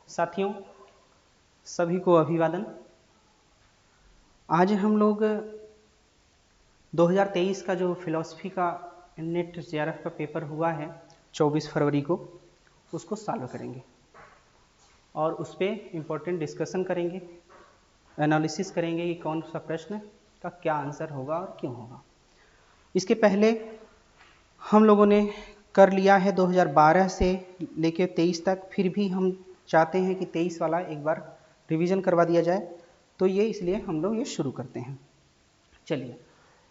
साथियों सभी को अभिवादन। आज हम लोग 2023 का जो फिलॉसफी का नेट जेआरएफ का पेपर हुआ है 24 फरवरी को, उसको सॉल्व करेंगे और उस पर इम्पोर्टेंट डिस्कशन करेंगे, एनालिसिस करेंगे कि कौन सा प्रश्न का क्या आंसर होगा और क्यों होगा। इसके पहले हम लोगों ने कर लिया है 2012 से लेके 23 तक, फिर भी हम चाहते हैं कि 23 वाला एक बार रिवीजन करवा दिया जाए, तो ये इसलिए हम लोग ये शुरू करते हैं। चलिए,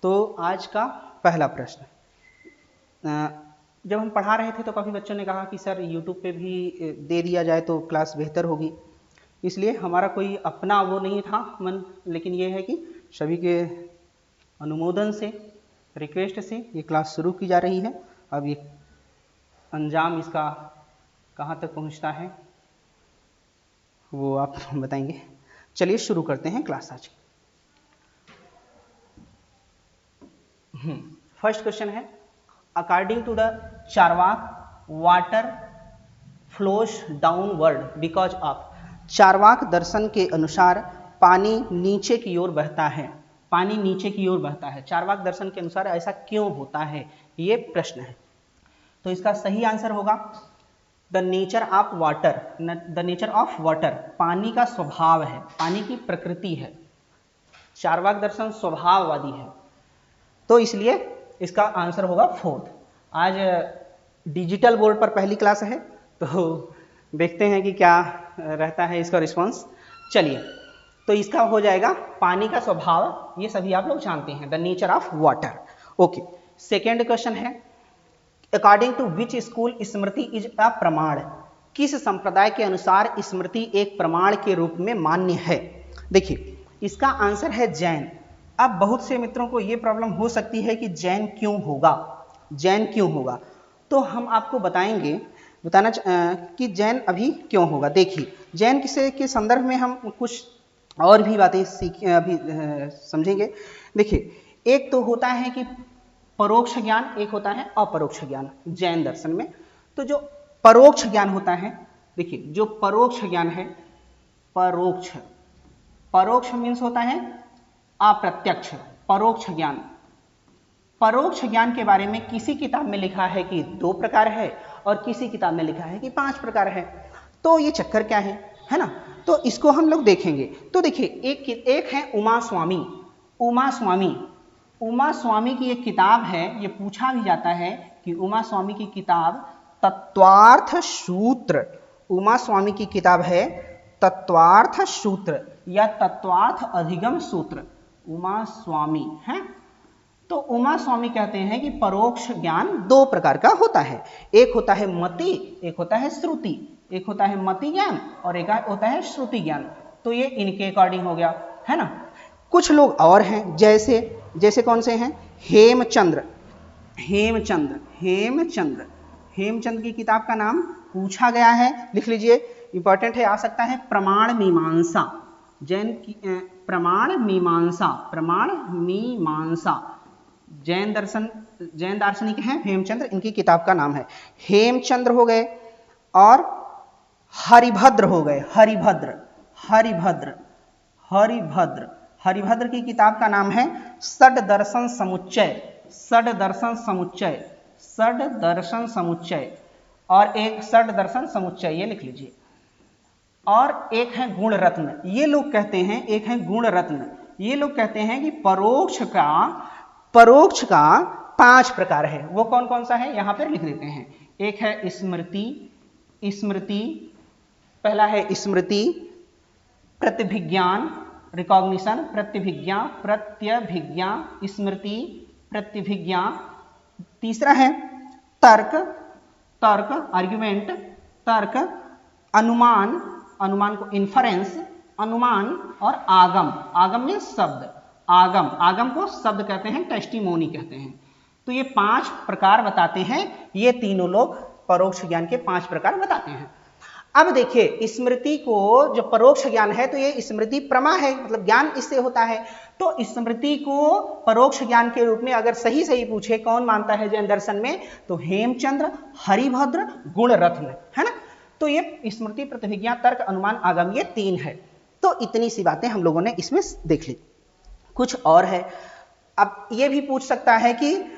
तो आज का पहला प्रश्न, जब हम पढ़ा रहे थे तो काफ़ी बच्चों ने कहा कि सर यूट्यूब पे भी दे दिया जाए तो क्लास बेहतर होगी, इसलिए हमारा कोई अपना वो नहीं था मन, लेकिन ये है कि सभी के अनुमोदन से, रिक्वेस्ट से ये क्लास शुरू की जा रही है। अब ये अंजाम इसका कहाँ तक पहुँचता है वो आप बताएंगे। चलिए शुरू करते हैं क्लास आज। फर्स्ट क्वेश्चन है, according to the Charvaka water flows downward because of. Charvaka दर्शन के अनुसार पानी नीचे की ओर बहता है, पानी नीचे की ओर बहता है। चार्वाक दर्शन के अनुसार ऐसा क्यों होता है, ये प्रश्न है। तो इसका सही आंसर होगा the nature of water. The nature of water, पानी का स्वभाव है, पानी की प्रकृति है। चार्वाक दर्शन स्वभाववादी है, तो इसलिए इसका आंसर होगा फोर्थ। आज डिजिटल बोर्ड पर पहली क्लास है, तो देखते हैं कि क्या रहता है इसका रिस्पॉन्स। चलिए, तो इसका हो जाएगा पानी का स्वभाव, ये सभी आप लोग जानते हैं, the nature of water. Okay, second question है, according to which school smriti is a pramana. किस संप्रदाय के अनुसार स्मृति एक प्रमाण के रूप में मान्य है। देखिए, इसका आंसर है जैन। अब बहुत से मित्रों को यह प्रॉब्लम हो सकती है कि जैन क्यों होगा, जैन क्यों होगा, तो हम आपको बताना कि जैन अभी क्यों होगा। देखिए, जैन के संदर्भ में हम कुछ और भी बातें अभी समझेंगे। देखिए, एक तो होता है कि परोक्ष ज्ञान, एक होता है अपरोक्ष ज्ञान जैन दर्शन में। तो जो परोक्ष ज्ञान होता है, देखिए जो परोक्ष ज्ञान है, परोक्ष मीन्स होता है अप्रत्यक्ष। परोक्ष ज्ञान, परोक्ष ज्ञान के बारे में किसी किताब में लिखा है कि 2 प्रकार है और किसी किताब में लिखा है कि 5 प्रकार है। तो ये चक्कर क्या है ना, तो इसको हम लोग देखेंगे। तो देखिए, एक है उमा स्वामी की एक किताब है। ये पूछा भी जाता है कि उमा स्वामी की किताब तत्वार्थ सूत्र, उमा स्वामी की किताब है तत्वार्थ सूत्र या तत्वार्थ अधिगम सूत्र, उमा स्वामी है। तो उमा स्वामी कहते हैं कि परोक्ष ज्ञान 2 प्रकार का होता है, एक होता है मति, एक होता है श्रुति। एक होता है मति ज्ञान और एक होता है श्रुति ज्ञान। तो ये इनके अकॉर्डिंग हो गया, है ना। कुछ लोग और हैं, जैसे कौन से हैं, हेमचंद्र की किताब का नाम पूछा गया है, लिख लीजिए, इंपॉर्टेंट है, आ सकता है, प्रमाण मीमांसा। जैन की प्रमाण मीमांसा जैन दार्शनिक हैं हेमचंद्र, इनकी किताब का नाम है। हेमचंद्र हो गए और हरिभद्र हो गए। हरिभद्र की किताब का नाम है षड दर्शन समुच्चय और एक षड दर्शन समुच्चय, ये लिख लीजिए। और एक है गुण रत्न, ये लोग कहते हैं, एक है गुण रत्न, ये लोग कहते हैं कि परोक्ष का 5 प्रकार है। वो कौन कौन सा है, यहां पर लिख देते हैं। एक है स्मृति, पहला है स्मृति, प्रतिभिज्ञान, रिकॉग्निशन, प्रत्यभिज्ञा, स्मृति, प्रतिभिज्ञा। तीसरा है तर्क, आर्ग्यूमेंट, तर्क, अनुमान को इन्फरेंस, अनुमान, और आगम में शब्द, आगम को शब्द कहते हैं, टेस्टिमोनी कहते हैं। तो ये 5 प्रकार बताते हैं, ये तीनों लोग परोक्ष ज्ञान के 5 प्रकार बताते हैं। अब देखिए, स्मृति को जो परोक्ष ज्ञान है, तो ये स्मृति प्रमा है, मतलब ज्ञान इससे होता है। तो स्मृति को परोक्ष ज्ञान के रूप में अगर सही पूछे कौन मानता है जैन दर्शन में, तो हेमचंद्र, हरिभद्र, गुणरत्न, है ना। तो ये स्मृति, प्रतिभिज्ञा, तर्क, अनुमान, आगम, ये 3 है। तो इतनी सी बातें हम लोगों ने इसमें देख ली। कुछ और है, अब ये भी पूछ सकता है कि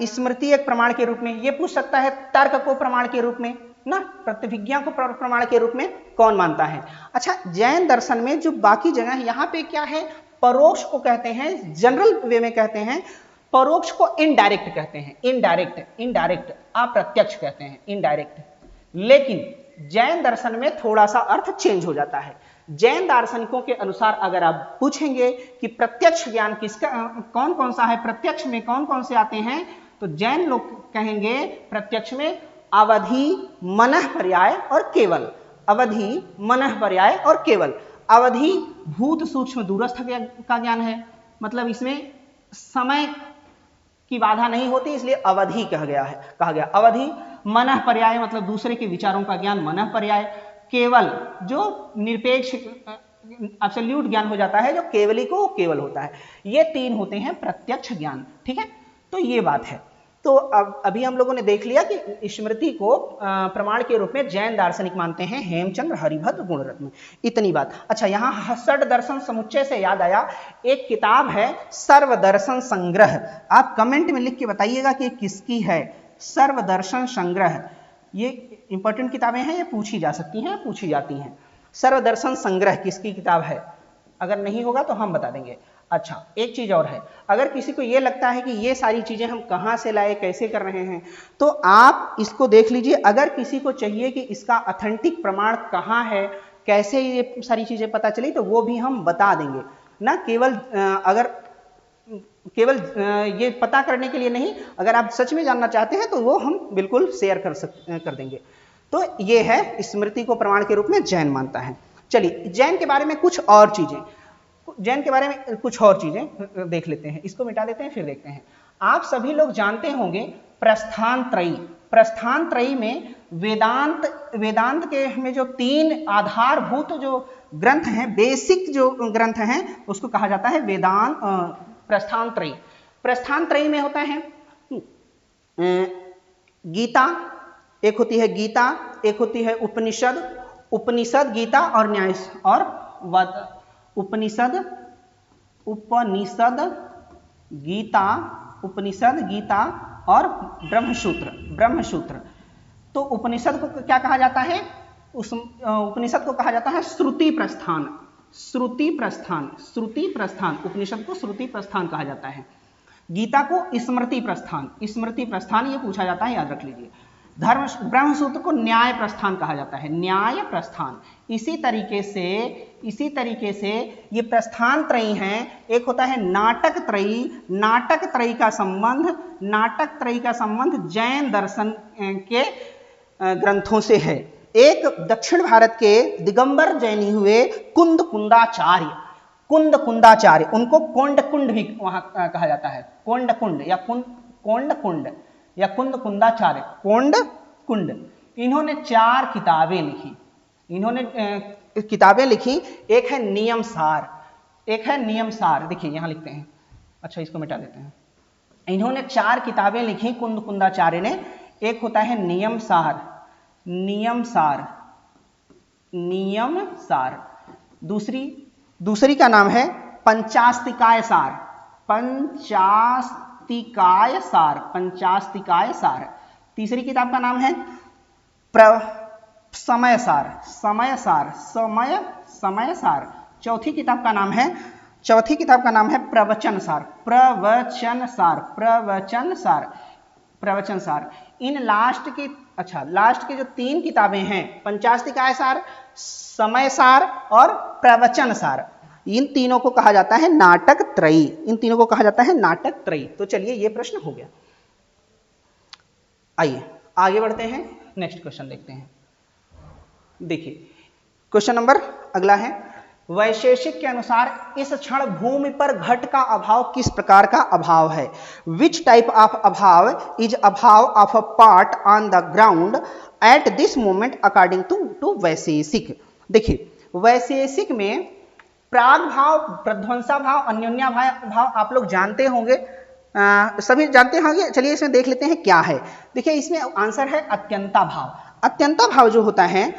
स्मृति एक प्रमाण के रूप में, ये पूछ सकता है तर्क को प्रमाण के रूप में ना, प्रतिभिज्ञा को प्रमाण के रूप में कौन मानता है। अच्छा, जैन दर्शन में जो बाकी जगह है, यहां पे क्या है, परोक्ष को कहते हैं, जनरल वे में कहते हैं, परोक्ष को इनडायरेक्ट कहते हैं, इनडायरेक्ट अप्रत्यक्ष कहते हैं, इनडायरेक्ट। लेकिन जैन दर्शन में थोड़ा सा अर्थ चेंज हो जाता है। जैन दार्शनिकों के अनुसार अगर आप पूछेंगे कि प्रत्यक्ष ज्ञान किसका, कौन कौन सा है, प्रत्यक्ष में कौन कौन से आते हैं, तो जैन लोग कहेंगे प्रत्यक्ष में अवधि, मनः पर्याय और केवल। अवधि, मनः पर्याय और केवल। अवधि भूत सूक्ष्म दूरस्थ का ज्ञान है, मतलब इसमें समय की बाधा नहीं होती, इसलिए अवधि कहा गया अवधि। मनः पर्याय मतलब दूसरे के विचारों का ज्ञान, मनः पर्याय। केवल जो निरपेक्ष एब्सोल्यूट ज्ञान हो जाता है, जो केवली को केवल होता है। ये 3 होते हैं प्रत्यक्ष ज्ञान, ठीक है। तो ये बात है। तो अब अभी हम लोगों ने देख लिया कि स्मृति को प्रमाण के रूप में जैन दार्शनिक मानते हैं, हेमचंद्र, हरिभद्र, गुणरत्न, इतनी बात। अच्छा, यहाँ षड दर्शन समुच्चय से याद आया, एक किताब है सर्वदर्शन संग्रह। आप कमेंट में लिख के बताइएगा कि किसकी है सर्वदर्शन संग्रह। ये इंपॉर्टेंट किताबें हैं, ये पूछी जा सकती हैं, पूछी जाती हैं। सर्वदर्शन संग्रह किसकी किताब है, अगर नहीं होगा तो हम बता देंगे। अच्छा, एक चीज और है, अगर किसी को ये लगता है कि ये सारी चीजें हम कहाँ से लाए, कैसे कर रहे हैं, तो आप इसको देख लीजिए। अगर किसी को चाहिए कि इसका ऑथेंटिक प्रमाण कहाँ है, कैसे ये सारी चीजें पता चली, तो वो भी हम बता देंगे ना। केवल ये पता करने के लिए नहीं, अगर आप सच में जानना चाहते हैं तो वो हम बिल्कुल शेयर कर देंगे। तो ये है स्मृति को प्रमाण के रूप में जैन मानता है। चलिए, जैन के बारे में कुछ और चीजें देख लेते हैं। इसको मिटा लेते हैं, फिर देखते हैं। आप सभी लोग जानते होंगे प्रस्थान त्रयी में वेदांत के में जो 3 आधारभूत जो ग्रंथ हैं, बेसिक जो ग्रंथ हैं, उसको कहा जाता है वेदांत प्रस्थान त्रयी में होता है गीता, एक होती है गीता, एक होती है उपनिषद गीता और न्याय और उपनिषद गीता और ब्रह्मसूत्र। तो उपनिषद को क्या कहा जाता है, उस उपनिषद को कहा जाता है श्रुति प्रस्थान। उपनिषद को श्रुति प्रस्थान कहा जाता है। गीता को स्मृति प्रस्थान ये पूछा जाता है, याद रख लीजिए। ब्रह्मसूत्र को न्याय प्रस्थान कहा जाता है, न्याय प्रस्थान। इसी तरीके से ये प्रस्थान त्रयी हैं। एक होता है नाटक त्रयी का संबंध जैन दर्शन के ग्रंथों से है। एक दक्षिण भारत के दिगंबर जैनी हुए कुंदकुंदाचार्य, उनको कोंडकुंड भी वहां कहा जाता है, कोंडकुंड या कुंदकुंदाचार्य, कोंडकुंड। इन्होंने 4 किताबें लिखी। एक है नियम सार, देखिए यहां लिखते हैं। अच्छा, इसको मिटा देते हैं। इन्होंने 4 किताबें लिखी कुंदकुंदाचार्य ने। एक होता है नियम सार। दूसरी का नाम है पंचास्तिकाय सार। तीसरी किताब का नाम है समय सार। चौथी किताब का नाम है प्रवचन सार। इन लास्ट के जो 3 किताबें हैं, पंचास्तिकाय सार, समय सार और प्रवचन सार, इन तीनों को कहा जाता है नाटक त्रयी। तो चलिए, ये प्रश्न हो गया। आइए आगे बढ़ते हैं, नेक्स्ट क्वेश्चन देखते हैं। देखिए, क्वेश्चन नंबर अगला है, वैशेषिक के अनुसार इस क्षण भूमि पर घट का अभाव किस प्रकार का अभाव है? Which type of abhava is abhava of a part on the ground at this moment according to Vaisheshika. देखिए, वैशेषिक में प्राग भाव, प्रध्वंसा भाव, अन्योन्या भाव आप लोग जानते होंगे, सभी जानते होंगे। चलिए इसमें देख लेते हैं क्या है। देखिए, इसमें आंसर है अत्यंता भाव। अत्यंता भाव जो होता है,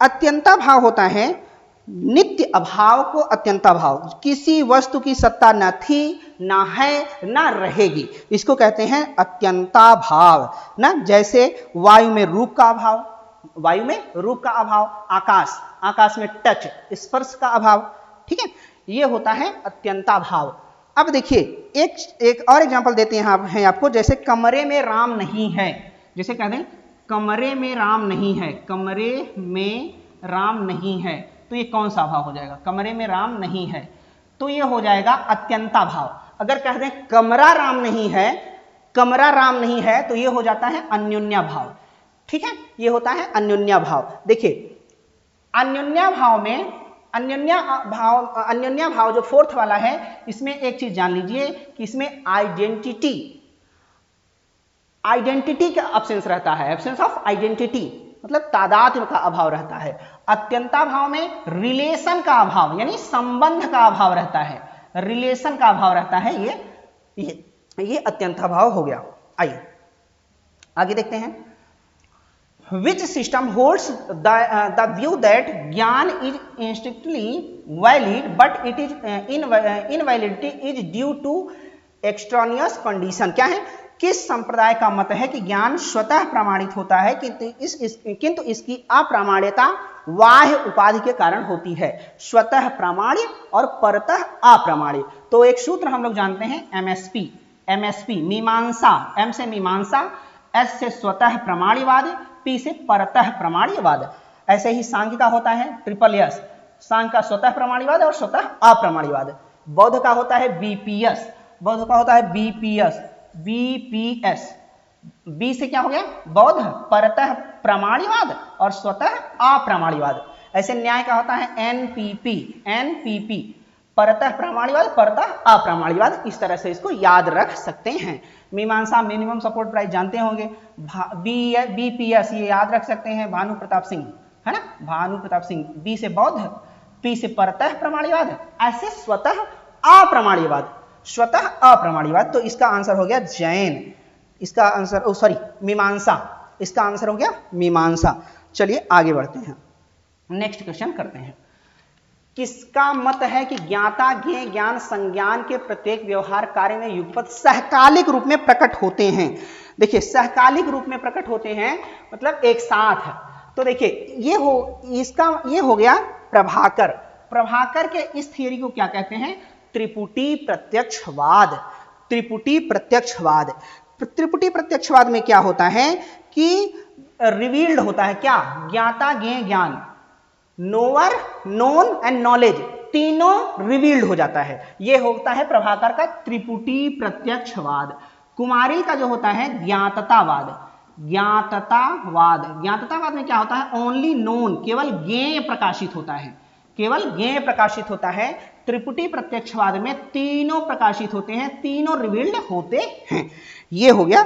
अत्यंता भाव होता है नित्य अभाव को अत्यंता भाव, किसी वस्तु की सत्ता न थी, ना है, ना रहेगी, इसको कहते हैं अत्यंता भाव ना। जैसे वायु में रूप का अभाव, वायु में रूप का अभाव, आकाश, आकाश में टच, स्पर्श का अभाव, ठीक है, ये होता है अत्यंता भाव। अब देखिए एक और एग्जांपल देते हैं आपको, जैसे कमरे में राम नहीं है, जैसे कहते हैं कमरे में राम नहीं है, कमरे में राम नहीं है, तो ये कौन सा भाव हो जाएगा? कमरे में राम नहीं है, तो ये हो जाएगा अत्यंता भाव। अगर कह दें कमरा राम नहीं है, कमरा राम नहीं है, तो ये हो जाता है अन्योन्या भाव, ठीक है, ये होता है अन्योन्या भाव। देखिए अन्योन्या भाव में, अन्योन्या भाव जो फोर्थ वाला है, इसमें एक चीज जान लीजिए कि इसमें आइडेंटिटी का एब्सेंस रहता है, एब्सेंस ऑफ आइडेंटिटी, मतलब तादात्म्य का अभाव रहता है। अत्यंता भाव में रिलेशन का अभाव, यानी संबंध का अभाव रहता है, रिलेशन का अभाव रहता है, ये अत्यंता भाव हो गया। आइए आगे देखते हैं। Which system holds the view that ज्ञान is instinctively valid but it is invalidity is due to extraneous condition? क्या है? किस संप्रदाय का मत है कि ज्ञान स्वतः प्रमाणित होता है किंतु इसकी अप्रामाण्यता बाह्य उपाधि के कारण होती है। स्वतः प्रामाण्य और परतः अप्रामाण्य। तो एक सूत्र हम लोग जानते हैं एमएसपी, मीमांसा, एम से मीमांसा, एस से स्वतः प्रमाण्यवाद, पी से परतः प्रमाण्यवाद। ऐसे ही सांख्य का होता है ट्रिपल एस, सांख्य का स्वतः प्रमाण्यवाद और स्वतः अप्रमाण्यवाद। बौद्ध का होता है बीपीएस, बौद्ध का होता है बीपीएस। बी से क्या हो गया? बौद्ध, परतः प्रमाण्यवाद और स्वतः अप्रमाण्यवाद। ऐसे न्याय का होता है एनपीपी, परतः प्रमाण्यवाद, परतः अप्रमाण्यवाद। इस तरह से इसको याद रख सकते हैं। मीमांसा मिनिमम सपोर्ट प्राइस जानते होंगे, बीपीएस ये याद रख सकते हैं, भानु प्रताप सिंह, है ना, भानु प्रताप सिंह। बी से बौद्ध, पी से परतः प्रमाण्यवाद, ऐसे स्वतः अप्रमाण्यवाद, स्वतः अप्रमाण्यवाद। तो इसका आंसर हो गया जैन, इसका आंसर मीमांसा, इसका आंसर हो गया मीमांसा। चलिए आगे बढ़ते हैं, नेक्स्ट क्वेश्चन करते हैं। किसका मत है कि ज्ञाता ज्ञेय ज्ञान संज्ञान के प्रत्येक व्यवहार कार्य में युगपत सहकालिक रूप में प्रकट होते हैं? देखिए सहकालिक रूप में प्रकट होते हैं मतलब एक साथ। तो देखिए ये हो गया प्रभाकर के इस थियरी को क्या कहते हैं? त्रिपुटी प्रत्यक्षवाद। त्रिपुटी प्रत्यक्षवाद में क्या होता है कि रिवील्ड होता है क्या? ज्ञाता ज्ञेय ज्ञान, नोअर, नोन एंड नॉलेज, तीनों रिवील्ड हो जाता है। यह होता है प्रभाकर का त्रिपुटी प्रत्यक्षवाद। कुमारिल का जो होता है ज्ञाततावाद में क्या होता है? ओनली नोन, केवल ज्ञेय प्रकाशित होता है, केवल ज्ञेय प्रकाशित होता है। त्रिपुटी प्रत्यक्षवाद में तीनों प्रकाशित होते हैं, तीनों रिवील्ड होते हैं। यह हो गया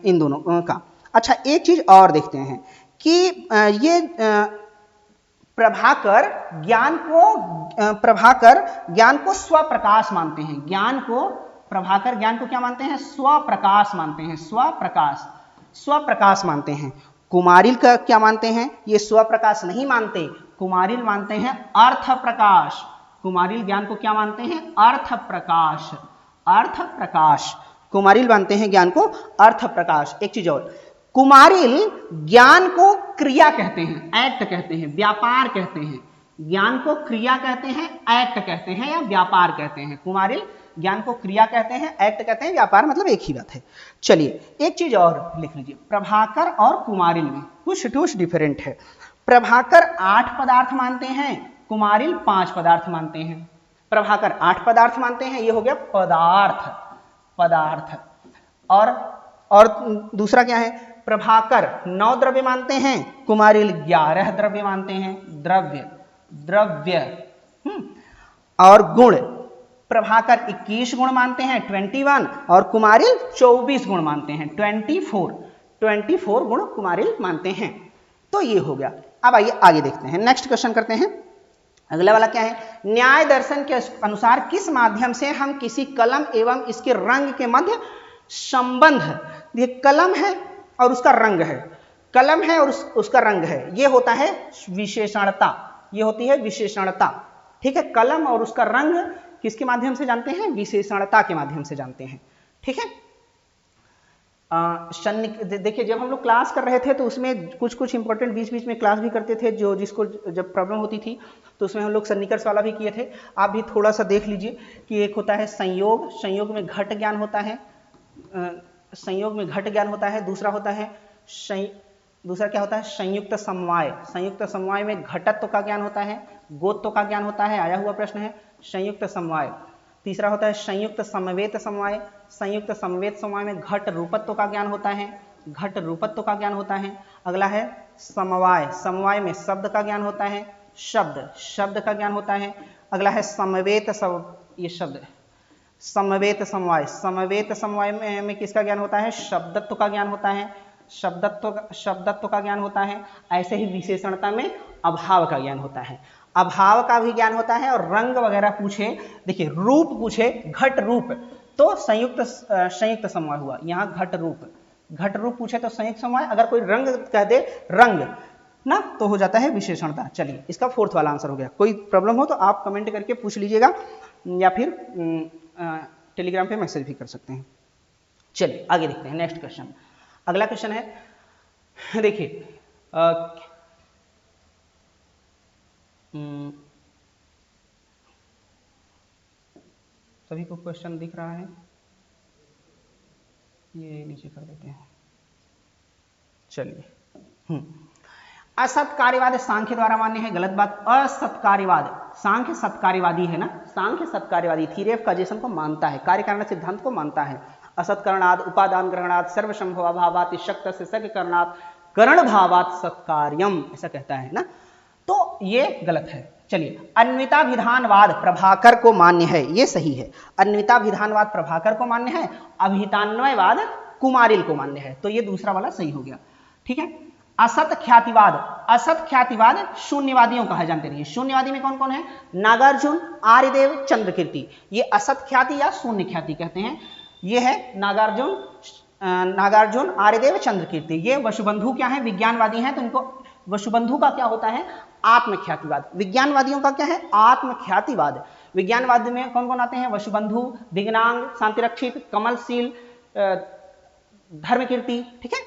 इन दोनों का। अच्छा एक चीज और देखते हैं कि ये प्रभाकर ज्ञान को स्वप्रकाश मानते हैं। प्रभाकर ज्ञान को क्या मानते हैं? स्वप्रकाश मानते हैं, स्वप्रकाश मानते हैं। कुमारिल का क्या मानते हैं? ये स्वप्रकाश नहीं मानते, कुमारिल मानते हैं अर्थ प्रकाश। कुमारिल ज्ञान को क्या मानते हैं? अर्थ प्रकाश। कुमारिल मानते हैं ज्ञान को अर्थ प्रकाश। एक चीज और, कुमारिल ज्ञान को क्रिया कहते हैं, एक्ट कहते हैं, व्यापार कहते हैं। ज्ञान को क्रिया कहते हैं, एक्ट कहते हैं या व्यापार कहते हैं। कुमारिल ज्ञान को क्रिया कहते हैं, एक्ट कहते हैं, व्यापार मतलब एक ही बात है। चलिए एक चीज और लिख लीजिए, प्रभाकर और कुमारिल में कुछ डिफरेंट है। प्रभाकर 8 पदार्थ मानते हैं, कुमारिल 5 पदार्थ मानते हैं। प्रभाकर 8 पदार्थ मानते हैं, ये हो गया पदार्थ। और दूसरा क्या है? प्रभाकर 9 द्रव्य मानते हैं, कुमारिल 11 द्रव्य मानते हैं, द्रव्य। और गुण, प्रभाकर 21 गुण मानते हैं, 21, और कुमारिल 24 गुण मानते हैं, 24 गुण कुमारिल मानते हैं। तो ये हो गया। अब आइए आगे देखते हैं, नेक्स्ट क्वेश्चन करते हैं। अगला वाला क्या है? न्याय दर्शन के अनुसार किस माध्यम से हम किसी कलम एवं इसके रंग के मध्य संबंध, ये कलम है और उसका रंग है, कलम है और उसका रंग है, ये होता है विशेषणता, ये होती है विशेषणता। ठीक है, कलम और उसका रंग किसके माध्यम से जानते हैं? विशेषणता के माध्यम से जानते हैं। ठीक है, देखिए जब हम लोग क्लास कर रहे थे तो उसमें कुछ कुछ इंपॉर्टेंट बीच बीच में क्लास भी करते थे, जो जिसको जब प्रॉब्लम होती थी तो उसमें हम लोग सन्निकर्ष वाला भी किए थे। आप भी थोड़ा सा देख लीजिए कि एक होता है संयोग, संयोग में घट ज्ञान होता है, संयोग में घट ज्ञान होता है। दूसरा होता है दूसरा क्या होता है? संयुक्त समवाय, संयुक्त समवाय में घटत्व का ज्ञान होता है, गोत्व का ज्ञान होता है, आया हुआ प्रश्न है संयुक्त समवाय। तीसरा होता है संयुक्त समवेत समवाय, संयुक्त समवेत समवाय में घट रूपत्व का ज्ञान होता है, घट रूपत्व का ज्ञान होता है। अगला है समवाय, समवाय में शब्द का ज्ञान होता है, शब्द शब्द का ज्ञान होता है। अगला है समवेत ये शब्द समवेत समवाय, समवेत समवाय में किसका ज्ञान होता है? शब्दत्व का ज्ञान होता है, शब्दत्व का ज्ञान होता है। ऐसे ही विशेषणता में अभाव का ज्ञान होता है, अभाव का भी ज्ञान होता है। और रंग वगैरह पूछे, देखिए रूप पूछे, घट रूप, तो संयुक्त समवाय हुआ। यहाँ घट रूप पूछे तो संयुक्त समवाय, अगर कोई रंग कह दे रंग ना तो हो जाता है विशेषणता। चलिए इसका फोर्थ वाला आंसर हो गया। कोई प्रॉब्लम हो तो आप कमेंट करके पूछ लीजिएगा या फिर टेलीग्राम पे मैसेज भी कर सकते हैं। चलिए आगे देखते हैं नेक्स्ट क्वेश्चन। अगला क्वेश्चन है, देखिए सभी को क्वेश्चन दिख रहा है? ये नीचे कर देते हैं। चलिए असत कार्यवाद सांख्य द्वारा मान्य है, गलत बात। असत कार्यवाद, सांख्य सत्कार्यवादी है ना, सांख्य सत्कार्यवादी थ्योरी ऑफ कॉजेशन को मानता है, कार्य कारण सिद्धांत को मानता है। असत करणाद उपादान ग्रहणाद सर्वसंभव अभावात शक्त से सक करणाद करण भावात सत्कार्यम, ऐसा कहता है ना, तो ये गलत है। चलिए अन्विता विधानवाद प्रभाकर को मान्य है, ये सही है। अन्विता विधानवाद प्रभाकर को मान्य है, अभितान्वयवाद कुमारिल को मान्य है, तो ये दूसरा वाला सही हो गया। ठीक है, असत ख्यातिवाद, असत ख्यातिवाद शून्यवादियों का है, जानते रहिए। शून्यवादी में कौन कौन है? नागार्जुन, आर्यदेव, चंद्रकीर्ति, ये असत ख्याति या शून्य ख्याति कहते हैं। ये है नागार्जुन, आर्यदेव, चंद्रकीर्ति। ये वसुबंधु क्या है? विज्ञानवादी हैं, तो इनको वसुबंधु का क्या होता है? आत्मख्यातिवाद। विज्ञानवादियों का क्या है? आत्मख्यातिवाद। विज्ञानवाद में कौन कौन आते हैं? वसुबंधु, दिग्नांग, शांतिरक्षित, कमलशील, धर्मकीर्ति। ठीक है,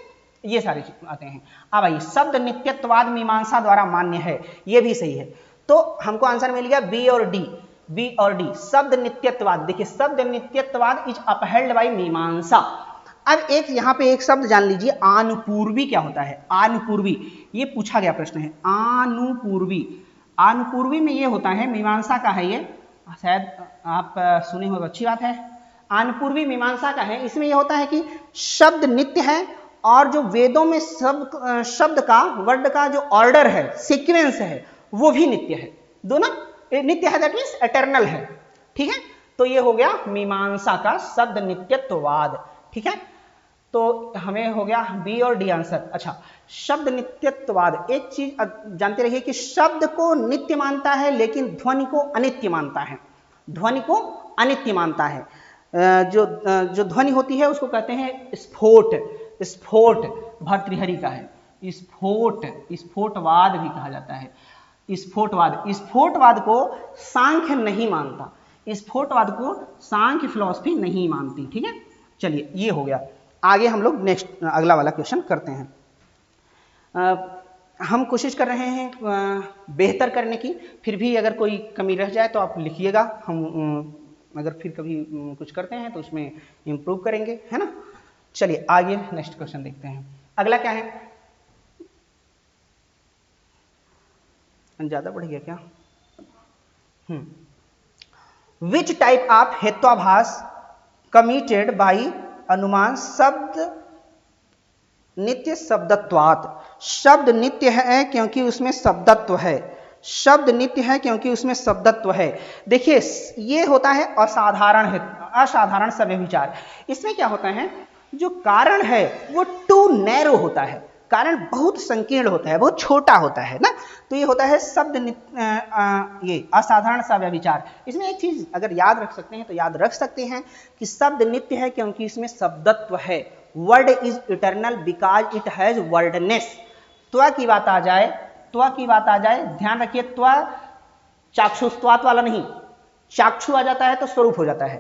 ये सारे आते हैं। अब आइए शब्द नित्यत्ववाद मीमांसा द्वारा मान्य है, ये भी सही है। तो हमको आंसर मिल गया बी और डी, बी और डी। शब्द नित्यत्ववाद, देखिए शब्द नित्यत्ववाद इज अपहेल्ड बाय मीमांसा। अब एक यहां पे एक शब्द जान लीजिए, आनुपूर्वी क्या होता है? आनुपूर्वी, ये पूछा गया प्रश्न है। आनुपूर्वी, आनुपूर्वी में ये होता है, मीमांसा का है, ये शायद आप सुने हो, अच्छी बात है। आनुपूर्वी मीमांसा का है, इसमें यह होता है कि शब्द नित्य है और जो वेदों में शब्द का, वर्ड का जो ऑर्डर है, सीक्वेंस है, वो भी नित्य है। दोनों नित्य है, दैट मींस एटर्नल है। ठीक है, तो ये हो गया मीमांसा का शब्द नित्यत्ववाद। ठीक है, तो हमें हो गया बी और डी आंसर। अच्छा, शब्द नित्यत्ववाद, एक चीज जानते रहिए कि शब्द को नित्य मानता है लेकिन ध्वनि को अनित्य मानता है, ध्वनि को अनित्य मानता है। जो ध्वनि होती है उसको कहते हैं स्फोट, स्फोट भर्तृहरि का है, स्फोट, स्फोटवाद भी कहा जाता है। स्फोटवाद, स्फोटवाद को सांख्य नहीं मानता, स्फोटवाद को सांख्य फिलॉसफी नहीं मानती। ठीक है, चलिए ये हो गया। आगे हम लोग नेक्स्ट अगला वाला क्वेश्चन करते हैं। हम कोशिश कर रहे हैं बेहतर करने की, फिर भी अगर कोई कमी रह जाए तो आप लिखिएगा, हम अगर फिर कभी कुछ करते हैं तो उसमें इम्प्रूव करेंगे, है ना। चलिए आगे नेक्स्ट क्वेश्चन देखते हैं। अगला क्या है? ज्यादा बढ़ गया क्या? Which type of hetvabhasa committed by अनुमान शब्द नित्य शब्दत्वात्। शब्द नित्य है क्योंकि उसमें शब्दत्व है, शब्द नित्य है क्योंकि उसमें शब्दत्व है। देखिए ये होता है असाधारण है, असाधारण सव्य विचार। इसमें क्या होता है, जो कारण है वो टू नैरो होता है, कारण बहुत संकीर्ण होता है, बहुत छोटा होता है ना, तो ये होता है शब्द ये असाधारण सव्य विचार। इसमें एक चीज अगर याद रख सकते हैं तो याद रख सकते हैं कि शब्द नित्य है क्योंकि इसमें शब्दत्व है। Word is eternal because it has wordness. त्वा की बात आ जाए, त्वा की बात आ जाए, ध्यान रखिए त्वा चाक्षुस्त्वात वाला नहीं, चाक्षु आ जाता है तो स्वरूप हो जाता है,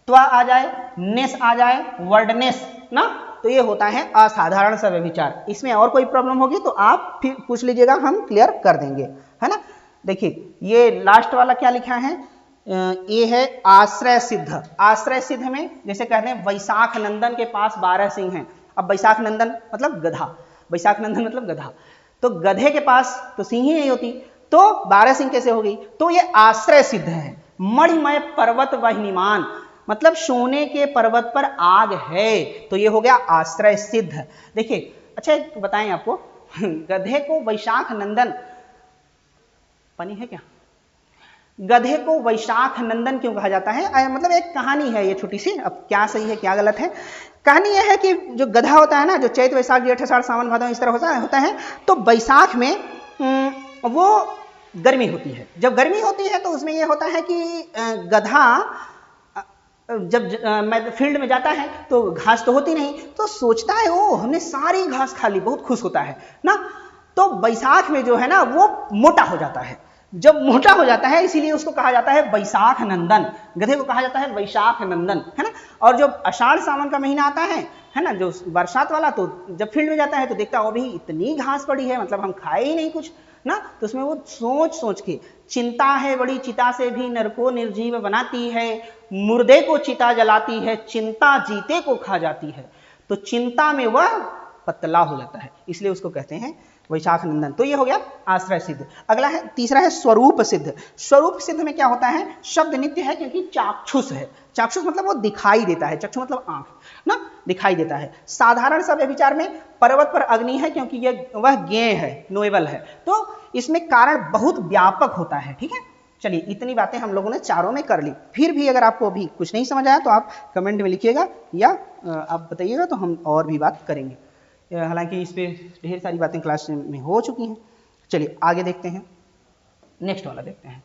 त्वा आ जाए, नेस आ जाए, वर्डनेस ना, तो ये होता है असाधारण सा व्यभिचार। इसमें और कोई प्रॉब्लम होगी तो आप फिर पूछ लीजिएगा, हम क्लियर कर देंगे, है ना। देखिए ये लास्ट वाला क्या लिखा है, ये है आश्रय सिद्ध। आश्रय सिद्ध में जैसे कहते हैं वैशाख नंदन के पास 12 सिंह हैं। अब वैशाख नंदन मतलब गधा, वैशाख नंदन मतलब गधा, तो गधे के पास तो सिंह ही नहीं होती, तो 12 सिंह कैसे हो गई, तो ये आश्रय सिद्ध है। मणिमय पर्वत वह्निमान मतलब सोने के पर्वत पर आग है, तो ये हो गया आश्रय सिद्ध। देखिए अच्छा बताएं आपको, गधे को वैशाख नंदन, पानी है क्या, गधे को वैशाख नंदन क्यों कहा जाता है, मतलब एक कहानी है ये छोटी सी, अब क्या सही है क्या गलत है। कहानी यह है कि जो गधा होता है ना, जो चैत वैशाख जेठ आषाढ़ सावन भादो इस तरह होता है, तो वैशाख में वो गर्मी होती है। जब गर्मी होती है तो उसमें ये होता है कि गधा जब फील्ड में जाता है तो घास तो होती नहीं, तो सोचता है ओ हमने सारी घास खा ली, बहुत खुश होता है ना। तो वैशाख में जो है ना वो मोटा हो जाता है, जब मोटा हो जाता है इसीलिए उसको कहा जाता है वैशाख नंदन, गधे को कहा जाता है वैशाख नंदन, है ना। और जब आषाढ़ सावन का महीना आता है ना, जो बरसात वाला, तो जब फील्ड में जाता है तो देखता है अभी इतनी घास पड़ी है, मतलब हम खाए ही नहीं कुछ ना, तो उसमें वो सोच सोच के, चिंता है बड़ी चिता से भी नर को निर्जीव बनाती है, मुर्दे को चिता जलाती है, चिंता जीते को खा जाती है, तो चिंता में वह पतला हो जाता है, इसलिए उसको कहते हैं वैशाख नंदन। तो ये हो गया आश्रय सिद्ध। अगला है, तीसरा है स्वरूप सिद्ध। स्वरूप सिद्ध में क्या होता है, शब्द नित्य है क्योंकि चाक्षुष है, चाक्षुष मतलब वो दिखाई देता है, चक्षु मतलब आंख ना, दिखाई देता है। साधारण सा व्यभिचार में पर्वत पर अग्नि है क्योंकि ये वह ज्ञेय है, नोएबल है, तो इसमें कारण बहुत व्यापक होता है, ठीक है। चलिए इतनी बातें हम लोगों ने चारों में कर ली। फिर भी अगर आपको अभी कुछ नहीं समझ आया तो आप कमेंट में लिखिएगा या आप बताइएगा, तो हम और भी बात करेंगे। हालांकि इस पे ढेर सारी बातें क्लास में हो चुकी हैं। चलिए आगे देखते हैं, नेक्स्ट वाला देखते हैं।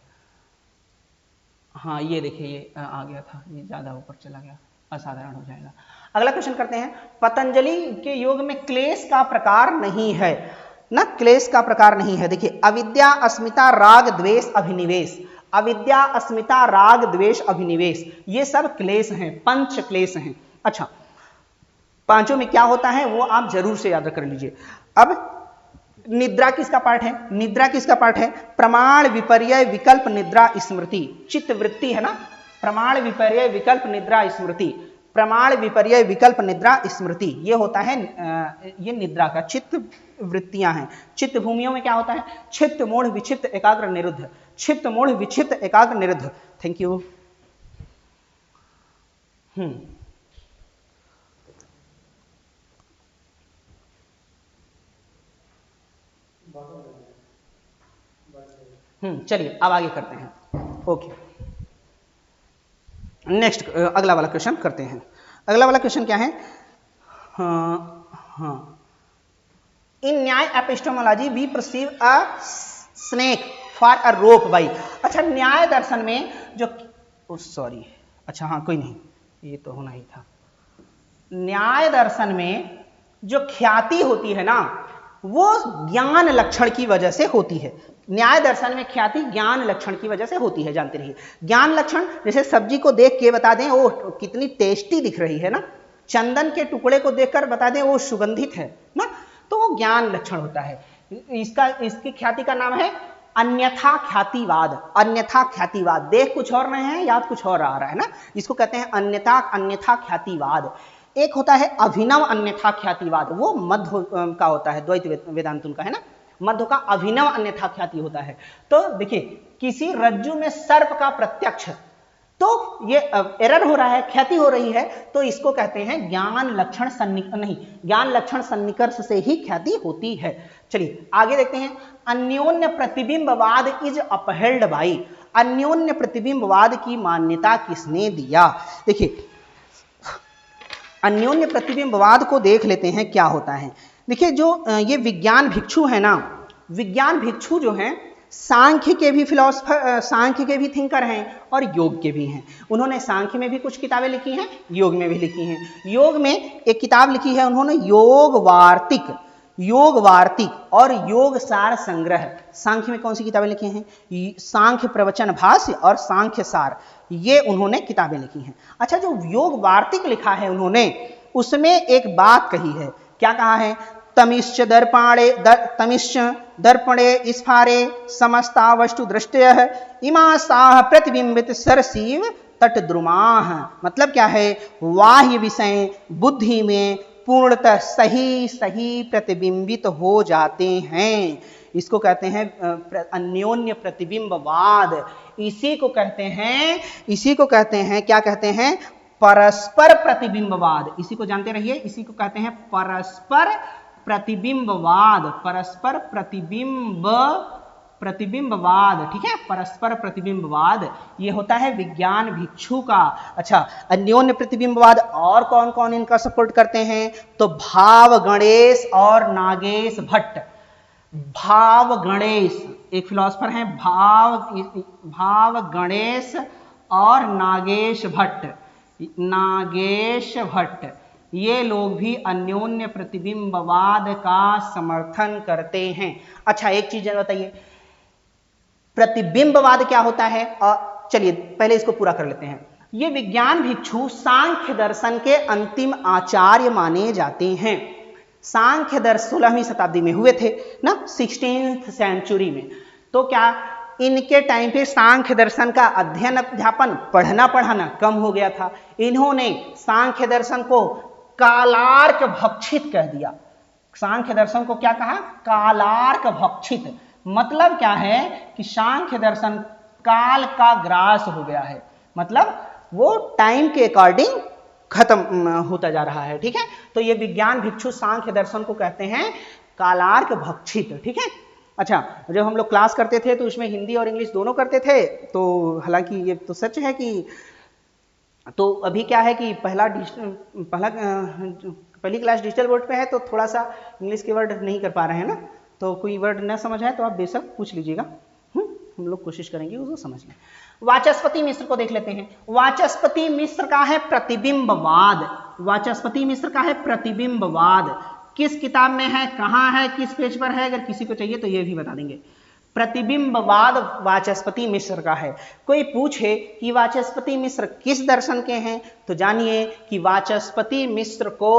हाँ ये देखिए ये आ गया था, ये ज़्यादा ऊपर चला गया, असाधारण हो जाएगा। अगला क्वेश्चन करते हैं, पतंजलि के योग में क्लेश का प्रकार नहीं है ना, क्लेश का प्रकार नहीं है। देखिए अविद्या अस्मिता राग द्वेष अभिनिवेश, अविद्या अस्मिता राग द्वेष अभिनिवेश, ये सब क्लेश हैं, पंच क्लेश हैं। अच्छा पांचों में क्या होता है वो आप जरूर से याद कर लीजिए। अब निद्रा किसका पार्ट है, निद्रा किसका पार्ट है, प्रमाण विपर्यय विकल्प निद्रा स्मृति, चित्त वृत्ति है ना, प्रमाण विपर्यय विकल्प निद्रा स्मृति, प्रमाण विपर्यय विकल्प निद्रा स्मृति, ये होता है ये निद्रा का चित्त वृत्तियां हैं। चित्त भूमियों में क्या होता है, चित्त मूढ़ विचित्त एकाग्र निरुद्ध, चित्त मूढ़ विचित्त एकाग्र निरुद्ध। Thank you. चलिए अब आगे करते हैं। ओके नेक्स्ट अगला वाला क्वेश्चन करते हैं। अगला वाला क्वेश्चन क्या है, in Nyaya epistemology we perceive a snake for a rope by. अच्छा न्याय दर्शन में जो सॉरी अच्छा हाँ कोई नहीं, ये तो होना ही था। न्याय दर्शन में जो ख्याति होती है ना वो ज्ञान लक्षण की वजह से होती है। न्याय दर्शन में ख्याति ज्ञान लक्षण की वजह से होती है, जानते रहिए। ज्ञान लक्षण जैसे सब्जी को देख के बता दें वो कितनी टेस्टी दिख रही है ना, चंदन के टुकड़े को देखकर बता दें वो सुगंधित है ना, तो वो ज्ञान लक्षण होता है। इसकी ख्याति का नाम है अन्यथा ख्यातिवाद। अन्यथा ख्यातिवाद, देख कुछ और रहे हैं याद कुछ और आ रहा है ना, इसको कहते हैं अन्यथा ख्यातिवाद। एक होता है अभिनव अन्यथा ख्यातिवाद, वो मध्य का होता है, द्वैत वेदांतुन का है ना, मध्य का अभिनव अन्यथा ख्याति होता है। तो देखिए किसी रज्जु में सर्प का प्रत्यक्ष, तो ये एरर हो रहा है, ख्याति हो रही है, तो इसको कहते हैं ज्ञान लक्षण ज्ञान लक्षण सन्निकर्ष से ही ख्याति होती है। चलिए आगे देखते हैं, अन्योन्य प्रतिबिंबवाद इज अपहेल्ड बाय। अन्योन्य प्रतिबिंबवाद की मान्यता किसने दिया। देखिए अन्योन्य प्रतिबिंबवाद को देख लेते हैं क्या होता है। देखिए जो ये विज्ञान भिक्षु है ना, विज्ञान भिक्षु जो हैं सांख्य के भी फिलोसफर, सांख्य के भी थिंकर हैं और योग के भी हैं। उन्होंने सांख्य में भी कुछ किताबें लिखी हैं, योग में भी लिखी हैं। योग में एक किताब लिखी है उन्होंने योग वार्तिक। योग वार्तिक और योग सार संग्रह। सांख्य में कौन सी किताबें लिखी हैं? सांख्य प्रवचन भाष्य और सांख्य सार, ये उन्होंने किताबें लिखी हैं। अच्छा, जो योग वार्तिक लिखा है उन्होंने, उसमें एक बात कही है। क्या कहा है? तमिश्च दर्पणे स्फारे समस्ता वस्तु दृष्टयः इमासाः प्रतिबिंबित सरसीव तटद्रुमाः। मतलब क्या है? बाह्य विषय बुद्धि में पूर्णतः सही प्रतिबिंबित हो जाते हैं। इसको कहते हैं अन्योन्य प्रतिबिंबवाद। इसी को कहते हैं क्या कहते हैं? परस्पर प्रतिबिंबवाद। इसी को जानते रहिए, इसी को कहते हैं परस्पर प्रतिबिंबवाद। परस्पर प्रतिबिंबवाद, ठीक है, परस्पर प्रतिबिंबवाद ये होता है विज्ञान भिक्षु का। अच्छा, अन्योन्य प्रतिबिंबवाद और कौन कौन इनका सपोर्ट करते हैं? तो भाव गणेश और नागेश भट्ट। भाव गणेश एक फिलोसफर हैं, भाव गणेश और नागेश भट्ट, ये लोग भी अन्योन्य प्रतिबिंबवाद का समर्थन करते हैं। अच्छा, एक चीज बताइए, प्रतिबिंबवाद क्या होता है? और चलिए पहले इसको पूरा कर लेते हैं। ये विज्ञान भिक्षु सांख्य दर्शन के अंतिम आचार्य माने जाते हैं। सांख्य दर्शन 16वीं शताब्दी में हुए थे ना, 16th सेंचुरी में। तो क्या इनके टाइम पे सांख्य दर्शन का अध्ययन अध्यापन पढ़ना पढ़ाना कम हो गया था। इन्होंने सांख्य दर्शन को कालार्क भक्षित कह दिया। सांख्य दर्शन को क्या कहा? कालार्क भक्षित। मतलब क्या है कि सांख्य दर्शन काल का ग्रास हो गया है, मतलब वो टाइम के अकॉर्डिंग खत्म होता जा रहा है। ठीक है, तो ये विज्ञान भिक्षु सांख्य दर्शन को कहते हैं कालार्क भक्षित। ठीक है। अच्छा, जब हम लोग क्लास करते थे तो उसमें हिंदी और इंग्लिश दोनों करते थे, तो हालांकि ये तो सच है कि तो अभी क्या है कि पहली क्लास डिजिटल बोर्ड पे है, तो थोड़ा सा इंग्लिश के वर्ड नहीं कर पा रहे हैं ना, तो कोई वर्ड न समझ आए तो आप बेशक पूछ लीजिएगा, हम लोग कोशिश करेंगे उसको समझने। वाचस्पति मिश्र को देख लेते हैं। वाचस्पति मिश्र का है प्रतिबिंबवाद। वाचस्पति मिश्र का है प्रतिबिंबवाद। किस किताब में है, कहाँ है, किस पेज पर है? अगर किसी को चाहिए तो ये भी बता देंगे। प्रतिबिंबवाद वाचस्पति मिश्र का है। कोई पूछे कि वाचस्पति मिश्र किस दर्शन के हैं, तो जानिए कि वाचस्पति मिश्र को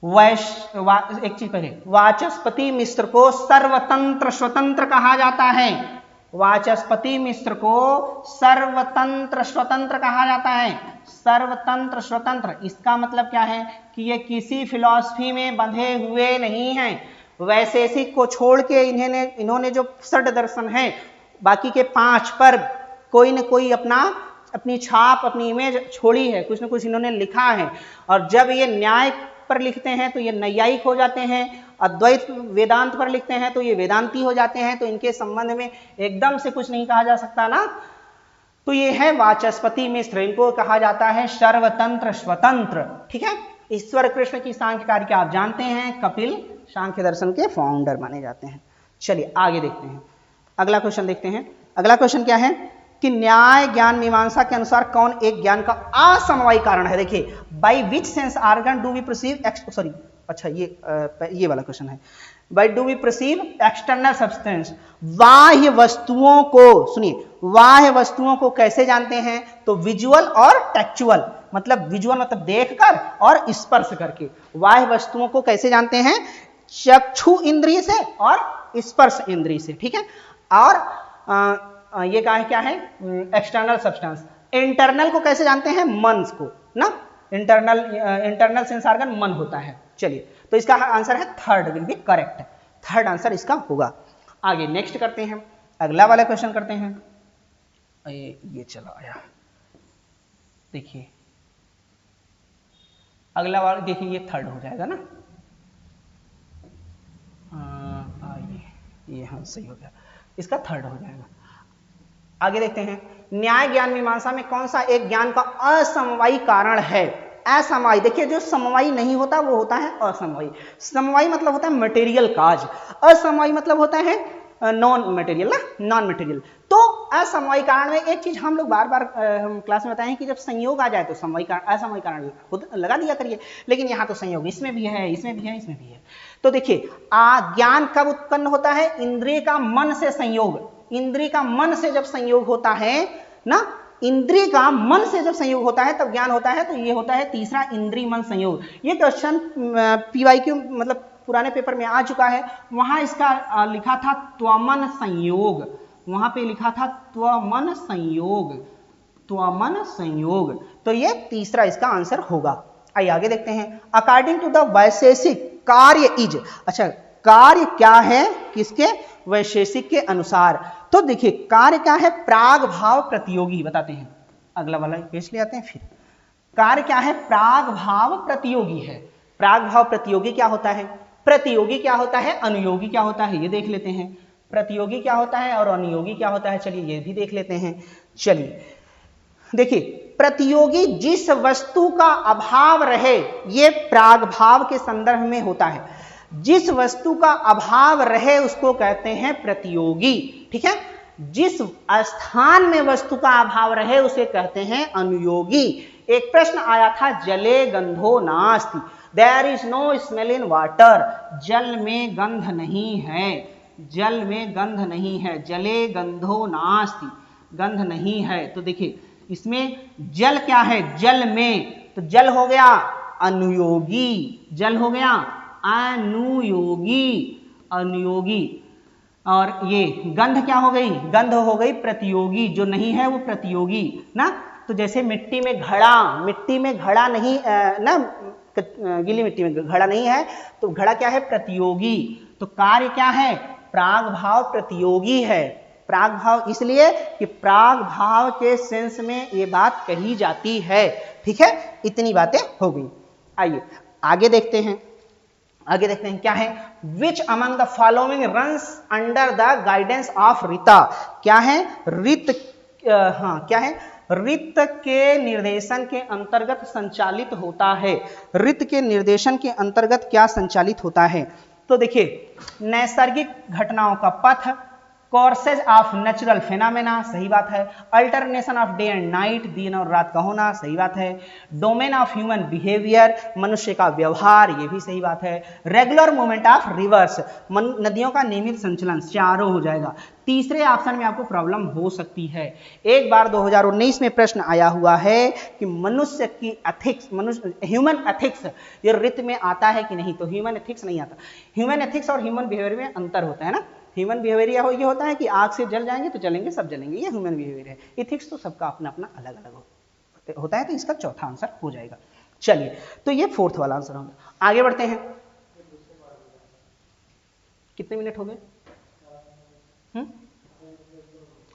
एक चीज पहले, वाचस्पति मिश्र को सर्वतंत्र स्वतंत्र कहा जाता है। वाचस्पति मिश्र को सर्वतंत्र स्वतंत्र कहा जाता है। सर्वतंत्र स्वतंत्र, इसका मतलब क्या है कि ये किसी फिलॉसफी में बंधे हुए नहीं हैं। वैशेषिक को छोड़ के इन्होंने जो षड दर्शन है, बाकी के 5 पर कोई न कोई अपनी छाप, अपनी इमेज छोड़ी है, कुछ न कुछ इन्होंने लिखा है। और जब ये न्याय पर लिखते हैं तो ये नैयायिक हो जाते हैं, अद्वैत वेदांत पर लिखते हैं तो ये वेदांती हो जाते हैं। तो इनके संबंध में एकदम से कुछ नहीं कहा जा सकता ना। तो ये है वाचस्पति मिश्र, इनको कहा जाता है सर्वतंत्र स्वतंत्र। ठीक है। ईश्वर कृष्ण की सांख्य कार्य के आप जानते हैं, कपिल सांख्य दर्शन के फाउंडर माने जाते हैं। चलिए आगे देखते हैं, अगला क्वेश्चन देखते हैं। अगला क्वेश्चन क्या है कि न्याय ज्ञान मीमांसा के अनुसार कौन एक ज्ञान का असमवायी कारण है? देखिए, by which sense organ do we perceive अच्छा ये वाला क्वेश्चन है। By do we perceive external substance, बाह्य वस्तुओं को, सुनिए, बाह्य वस्तुओं को कैसे जानते हैं? तो विजुअल और टेक्चुअल, मतलब विजुअल मतलब देखकर और स्पर्श करके। बाह्य वस्तुओं को कैसे जानते हैं? चक्षु इंद्रिय से और स्पर्श इंद्रिय से। ठीक है। और ये क्या है? External substance. इंटरनल को कैसे जानते हैं? मन को ना, इंटरनल सेंस ऑर्गन मन होता है। चलिए, तो इसका आंसर है third will be correct. Third answer इसका होगा। आगे नेक्स्ट करते हैं, अगला वाला क्वेश्चन करते हैं। ये चला आया, देखिए अगला वाला, देखिए ये थर्ड हो जाएगा ना। ये हाँ सही हो गया, इसका थर्ड हो जाएगा। आगे देखते हैं, न्याय ज्ञान मीमांसा में कौन सा एक ज्ञान का असमवायी कारण है? असमवायी, देखिए जो समवायी नहीं होता वो होता है असमवायी। समवायी मतलब होता है मटेरियल काज, असमवायी मतलब होता है नॉन मटेरियल ना, नॉन मटेरियल। तो असमवायी कारण में एक चीज हम लोग बार बार हम क्लास में बताए हैं कि जब संयोग आ जाए तो समवायी कारण असमवायी कारण खुद लगा दिया करिए, लेकिन यहाँ तो संयोग इसमें भी है, इसमें भी है, इसमें भी है। तो देखिए ज्ञान कब उत्पन्न होता है? इंद्रिय का मन से संयोग। इंद्रिय का मन से जब संयोग होता है ना, इंद्रिय का मन से जब संयोग होता है तब ज्ञान होता है। तो ये होता है तीसरा इंद्रिय मन संयोग। ये क्वेश्चन पीवाईक्यू मतलब पुराने पेपर में आ चुका है, वहां इसका लिखा था त्वमन संयोग, वहां पे लिखा था त्वमन संयोग, त्वमन संयोग। तो ये तीसरा इसका आंसर होगा। आइए आगे देखते हैं। अकॉर्डिंग टू द वैशेषिक कार्य इज, अच्छा कार्य क्या है किसके? वैशेषिक के अनुसार। तो देखिए कार्य क्या है? प्राग भाव प्रतियोगी, बताते हैं अगला वाला पेज ले आते हैं फिर। कार्य क्या है? प्राग भाव प्रतियोगी है। प्राग भाव प्रतियोगी क्या होता है? प्रतियोगी क्या होता है? अनुयोगी क्या होता है? ये देख लेते हैं। प्रतियोगी क्या होता है और अनुयोगी क्या होता है? चलिए ये भी देख लेते हैं। चलिए देखिए, प्रतियोगी जिस वस्तु का अभाव रहे, ये प्राग भाव के संदर्भ में होता है। जिस वस्तु का अभाव रहे उसको कहते हैं प्रतियोगी, ठीक है। जिस स्थान में वस्तु का अभाव रहे उसे कहते हैं अनुयोगी। एक प्रश्न आया था, जले गंधो नास्ति, there is no smell in water. जल में गंध नहीं है, जल में गंध नहीं है, जले गंधो नास्ति, गंध नहीं है। तो देखिए इसमें जल क्या है? जल में, तो जल हो गया अनुयोगी, जल हो गया अनुयोगी, अनुयोगी। और ये गंध क्या हो गई? गंध हो गई प्रतियोगी, जो नहीं है वो प्रतियोगी ना। तो जैसे मिट्टी में घड़ा, मिट्टी में घड़ा नहीं ना, गीली मिट्टी में घड़ा नहीं है, तो घड़ा क्या है? प्रतियोगी। तो कार्य क्या है? प्राग भाव प्रतियोगी है। प्राग भाव इसलिए कि प्राग भाव के सेंस में ये बात कही जाती है, ठीक है। इतनी बातें हो गई। आइए आगे देखते हैं। आगे देखते हैं क्या है? Which among the following runs under the guidance of Rita. क्या है? रित, हाँ क्या है? रित के निर्देशन के अंतर्गत संचालित होता है। रित के निर्देशन के अंतर्गत क्या संचालित होता है? तो देखिए नैसर्गिक घटनाओं का पथ, कोर्सेज ऑफ नेचुरल फिनोमेना, सही बात है। Alternation of day and night, दिन और रात का होना, सही बात है। डोमेन ऑफ ह्यूमन बिहेवियर, मनुष्य का व्यवहार, ये भी सही बात है। रेगुलर मूवमेंट ऑफ रिवर्स, नदियों का नियमित संचलन, चारों हो जाएगा। तीसरे ऑप्शन में आपको प्रॉब्लम हो सकती है। एक बार 2019 में प्रश्न आया हुआ है कि मनुष्य की एथिक्स, मनुष्य ह्यूमन एथिक्स ये रित में आता है कि नहीं? तो ह्यूमन एथिक्स नहीं आता। ह्यूमन एथिक्स और ह्यूमन बिहेवियर में अंतर होता है ना। ह्यूमन बिहेवियर ये होता है कि आग से जल जाएंगे तो जलेंगे, सब जलेंगे, ये ह्यूमन बिहेवियर है। इथिक्स तो सबका अपना अपना अलग अलग होता है। तो इसका चौथा आंसर हो जाएगा। चलिए तो ये फोर्थ वाला आंसर होगा। आगे बढ़ते हैं। कितने मिनट हो गए?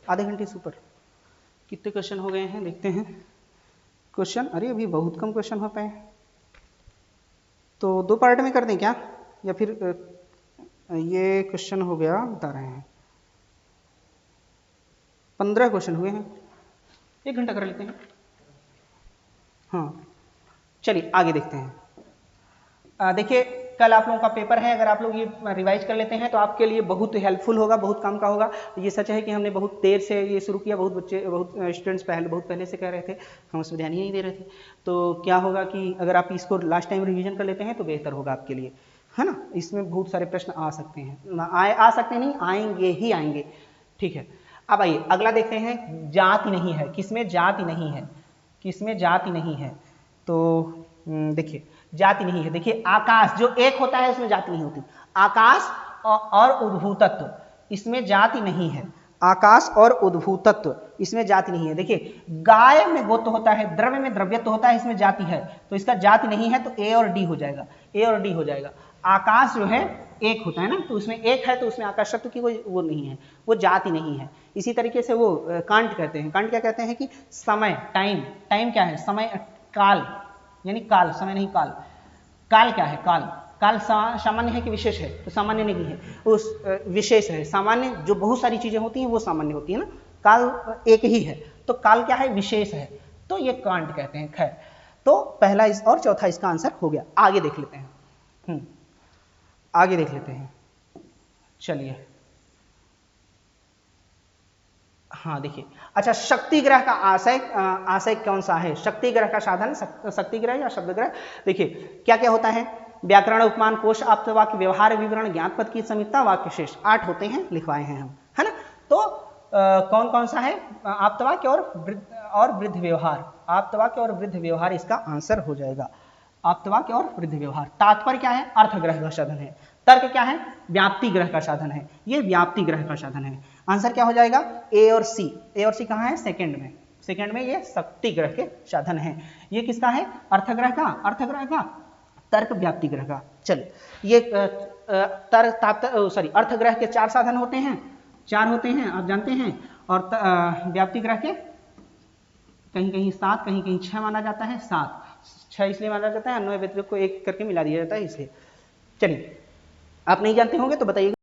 आधे घंटे से ऊपर। कितने क्वेश्चन हो गए हैं देखते हैं। क्वेश्चन, अरे अभी बहुत कम क्वेश्चन हो पाए। तो 2 पार्ट में कर दें क्या, या फिर ये क्वेश्चन हो गया, बता रहे हैं 15 क्वेश्चन हुए हैं, 1 घंटा कर लेते हैं। हाँ चलिए आगे देखते हैं। देखिए कल आप लोगों का पेपर है, अगर आप लोग ये रिवाइज कर लेते हैं तो आपके लिए बहुत हेल्पफुल होगा, बहुत काम का होगा। ये सच है कि हमने बहुत देर से ये शुरू किया, बहुत स्टूडेंट्स बहुत पहले से कह रहे थे, हम उस पर ध्यान ही नहीं दे रहे थे। तो क्या होगा कि अगर आप इसको लास्ट टाइम रिवीजन कर लेते हैं तो बेहतर होगा आपके लिए, है ना। इसमें बहुत सारे प्रश्न आ सकते हैं, आ सकते नहीं, आएंगे ही आएंगे, ठीक है। अब आइए अगला देखते हैं। जाति नहीं है, किसमें जाति नहीं है? किसमें जाति नहीं है? तो देखिए जाति नहीं है। देखिए आकाश जो एक होता है उसमें जाति नहीं होती। आकाश और उद्भूतत्व, इसमें जाति नहीं है। आकाश और उद्भूतत्व, इसमें जाति नहीं है। देखिए गाय में गोत्व होता है, द्रव्य में द्रव्यत्व होता है, इसमें जाति है, तो इसका जाति नहीं है, तो ए और डी हो जाएगा, ए और डी हो जाएगा। आकाश जो है एक होता है ना, तो उसमें एक है, तो उसमें आकाशत्व की कोई वो नहीं है, वो जाति नहीं है। इसी तरीके से वो कांट कहते हैं, कांट क्या कहते हैं कि समय, टाइम, टाइम क्या है? समय, काल, यानी काल, समय नहीं काल। काल क्या है? काल, काल सामान्य है कि विशेष है? तो सामान्य नहीं है, उस विशेष है। सामान्य जो बहुत सारी चीजें होती हैं वो सामान्य होती है ना, काल एक ही है, तो काल क्या है? विशेष है, तो ये कांट कहते हैं। खैर, तो पहला इस और चौथा इसका आंसर हो गया। आगे देख लेते हैं, आगे देख लेते हैं। चलिए हाँ देखिए, अच्छा शक्ति ग्रह का आशय आशय कौन सा है? शक्ति ग्रह का साधन शक्ति ग्रह या शब्द ग्रह। देखिए क्या क्या होता है, व्याकरण, उपमान, कोश, आप्त वाक्य, व्यवहार, विवरण, ज्ञात पद की समीक्षा, वाक्य शेष, 8 होते हैं, लिखवाए हैं हम, है ना। तो कौन कौन सा है? आप्त वाक्य और वृद्ध व्यवहार। आप्त वाक्य और वृद्ध व्यवहार इसका आंसर हो जाएगा। आप्त वाक्य और वृद्ध व्यवहार। तात्पर्य क्या है? अर्थ ग्रह का साधन है। तर्क क्या है? व्याप्ति ग्रह का साधन है। ये व्याप्ति ग्रह का साधन है। आंसर क्या हो जाएगा? ए और सी। ए और सी कहाँ है? सेकंड में। सेकंड में ये शक्ति ग्रह के साधन है। ये किसका है? अर्थ ग्रह का। अर्थ ग्रह का। तर्क व्याप्ति ग्रह का। चलिए, ये अर्थ ग्रह के 4 साधन होते हैं, 4 होते हैं, आप जानते हैं। और व्याप्ति ग्रह के कहीं कहीं 7, कहीं कहीं 6 माना जाता है। 7 6 इसलिए माना जाता है, अन्वय व्यतिरिक्त को एक करके मिला दिया जाता है, इसलिए। चलिए, आप नहीं जानते होंगे तो बताइए।